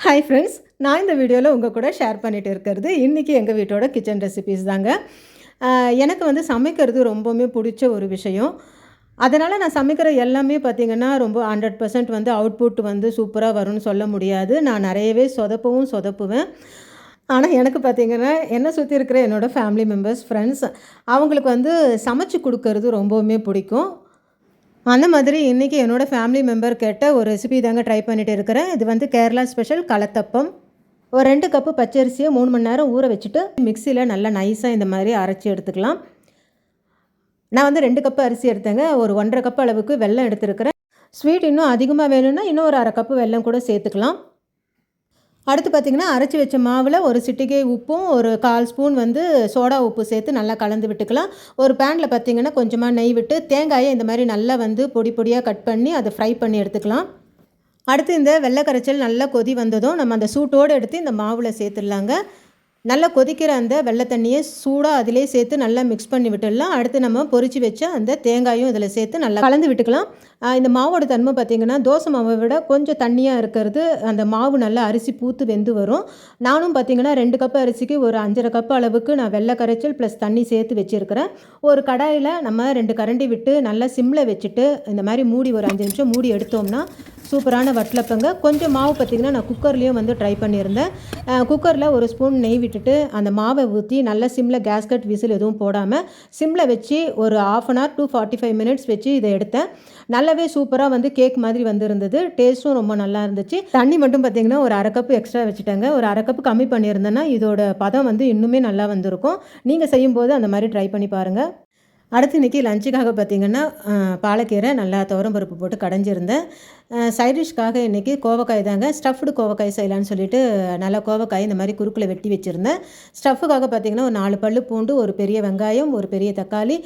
Hi friends, நான் இந்த வீடியோவில் உங்கள் கூட ஷேர் பண்ணிகிட்டு இருக்கிறது இன்றைக்கி எங்கள் வீட்டோட கிச்சன் ரெசிபீஸ் தாங்க. எனக்கு வந்து சமைக்கிறது ரொம்பவுமே பிடிச்ச ஒரு விஷயம். அதனால் நான் சமைக்கிற எல்லாமே பார்த்திங்கன்னா ரொம்ப 100% வந்து அவுட்புட் வந்து சூப்பராக வரும்னு சொல்ல முடியாது. நான் நிறையவே சொதப்புவேன். ஆனால் எனக்கு பார்த்திங்கன்னா என்னை சுற்றி இருக்கிற என்னோடய ஃபேமிலி மெம்பர்ஸ், ஃப்ரெண்ட்ஸ் அவங்களுக்கு வந்து சமைச்சு கொடுக்கறது ரொம்பவுமே பிடிக்கும். அந்த மாதிரி இன்றைக்கி என்னோடய ஃபேமிலி மெம்பர் கேட்ட ஒரு ரெசிபி தாங்க ட்ரை பண்ணிகிட்டு இருக்கிறேன். இது வந்து கேரளா ஸ்பெஷல் கலத்தப்பம். ஒரு 2 கப்பு பச்சரிசியை 3 மணி நேரம் ஊற வச்சுட்டு மிக்சியில் நல்லா நைஸாக இந்த மாதிரி அரைச்சி எடுத்துக்கலாம். நான் வந்து 2 கப்பு அரிசி எடுத்தேங்க. ஒரு 1.5 கப்பு அளவுக்கு வெல்லம் எடுத்துருக்கிறேன். ஸ்வீட் இன்னும் அதிகமாக வேணும்னா இன்னும் ஒரு 1/2 கப்பு வெல்லம் கூட சேர்த்துக்கலாம். அடுத்து பார்த்திங்கன்னா அரைச்சி வச்ச மாவில் ஒரு சிட்டிகை உப்பும் ஒரு 1/4 ஸ்பூன் வந்து சோடா உப்பு சேர்த்து நல்லா கலந்து விட்டுக்கலாம். ஒரு பேனில் பார்த்திங்கன்னா கொஞ்சமாக நெய் விட்டு தேங்காயை இந்த மாதிரி நல்லா வந்து பொடி பொடியாக கட் பண்ணி அதை ஃப்ரை பண்ணி எடுத்துக்கலாம். அடுத்து இந்த வெள்ளை கரைச்சல் நல்லா கொதி வந்ததும் நம்ம அந்த சூட்டோடு எடுத்து இந்த மாவில் சேர்த்துடலாங்க. நல்லா கொதிக்கிற அந்த வெள்ளை தண்ணியை சூடாக அதிலே சேர்த்து நல்லா மிக்ஸ் பண்ணி விட்டுடலாம். அடுத்து நம்ம பொரிச்சு வச்ச அந்த தேங்காயும் இதில் சேர்த்து நல்லா கலந்து விட்டுக்கலாம். இந்த மாவோட தன்மை பார்த்திங்கன்னா தோசை மாவை விட கொஞ்சம் தண்ணியாக இருக்கிறது. அந்த மாவு நல்லா அரிசி பூத்து வெந்து வரும். நானும் பார்த்திங்கன்னா 2 கப்பு அரிசிக்கு ஒரு 5.5 கப்பு அளவுக்கு நான் வெள்ளை கரைச்சல் ப்ளஸ் தண்ணி சேர்த்து வச்சுருக்கிறேன். ஒரு கடாயில் நம்ம 2 கரண்டி விட்டு நல்லா சிம்மில் வச்சுட்டு இந்த மாதிரி மூடி ஒரு 5 நிமிஷம் மூடி எடுத்தோம்னா சூப்பரான வட்டலப்பங்க. கொஞ்சம் மாவு பார்த்திங்கன்னா நான் குக்கர்லேயும் வந்து ட்ரை பண்ணியிருந்தேன். குக்கரில் ஒரு ஸ்பூன் நெய் விட்டுட்டு அந்த மாவை ஊற்றி நல்லா சிம்மில் கேஸ்கட் விசில் எதுவும் போடாமல் சிம்மில் வச்சு ஒரு 1/2 hour to 45 minutes வச்சு இதை எடுத்தேன். நல்லாவே சூப்பராக வந்து கேக் மாதிரி வந்துருந்தது. டேஸ்ட்டும் ரொம்ப நல்லா இருந்துச்சு. தண்ணி மட்டும் பார்த்திங்கன்னா ஒரு 1/2 கப்பு எக்ஸ்ட்ரா வச்சுட்டேங்க. ஒரு 1/2 கப்பு கம்மி பண்ணியிருந்தேன்னா இதோட பதம் வந்து இன்னுமே நல்லா வந்திருக்கும். நீங்கள் செய்யும்போது அந்த மாதிரி ட்ரை பண்ணி பாருங்கள். அடுத்து இன்றைக்கி லஞ்சுக்காக பார்த்திங்கன்னா பாலக்கீரை நல்லா துவரம்பருப்பு போட்டு கடைஞ்சிருந்தேன். சைடிஷ்காக இன்றைக்கி கோவக்காய் தாங்க. ஸ்டஃப்டு கோவக்காய் செய்யலான்னு சொல்லிட்டு நல்லா கோவக்காய் இந்த மாதிரி குறுக்கில் வெட்டி வச்சுருந்தேன். ஸ்டஃப்புக்காக பார்த்திங்கன்னா ஒரு 4 பல்லு பூண்டு, ஒரு பெரிய வெங்காயம், ஒரு பெரிய தக்காளி,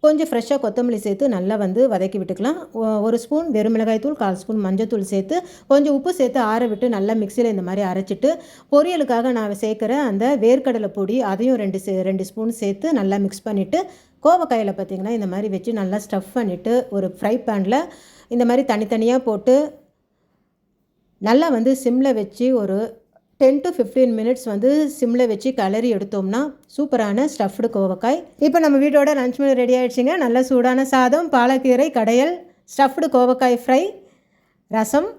கொஞ்சம் ஃப்ரெஷ்ஷாக கொத்தமல்லி சேர்த்து நல்லா வந்து வதக்கி விட்டுக்கலாம். 1 ஸ்பூன் வெறும் மிளகாய்த்தூள், 1/4 ஸ்பூன் மஞ்சத்தூள் சேர்த்து கொஞ்சம் உப்பு சேர்த்து ஆற விட்டு நல்லா மிக்சியில் இந்த மாதிரி அரைச்சிட்டு பொரியலுக்காக நான் சேர்க்குற அந்த வேர்க்கடலை பொடி அதையும் 2 ஸ்பூன் சேர்த்து நல்லா மிக்ஸ் பண்ணிவிட்டு கோவக்காயில் பார்த்திங்கன்னா இந்த மாதிரி வச்சு நல்லா ஸ்டஃப் பண்ணிவிட்டு ஒரு ஃப்ரை பேனில் இந்த மாதிரி தனித்தனியாக போட்டு நல்லா வந்து சிம்மில் வச்சு ஒரு 10 to 15 minutes வந்து சிம்மில் வச்சு கிளறி எடுத்தோம்னா சூப்பரான ஸ்டஃப்டு கோவக்காய். இப்போ நம்ம வீட்டோட லஞ்ச் மெனு ரெடி ஆகிடுச்சிங்க. நல்ல சூடான சாதம், பாலக்கீரை, கடையல், ஸ்டஃப்டு கோவக்காய் ஃப்ரை, ரசம்,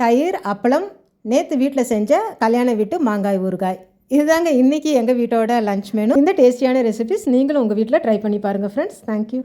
தயிர், அப்பளம், நேற்று வீட்டில் செஞ்ச கல்யாண வீட்டு மாங்காய் ஊறுகாய். இதுதாங்க இன்றைக்கி எங்கள் வீட்டோட லஞ்ச் மெனு. இந்த டேஸ்டியான ரெசிபிஸ் நீங்களும் உங்கள் வீட்டில் ட்ரை பண்ணி பாருங்கள் ஃப்ரெண்ட்ஸ். தேங்க்யூ.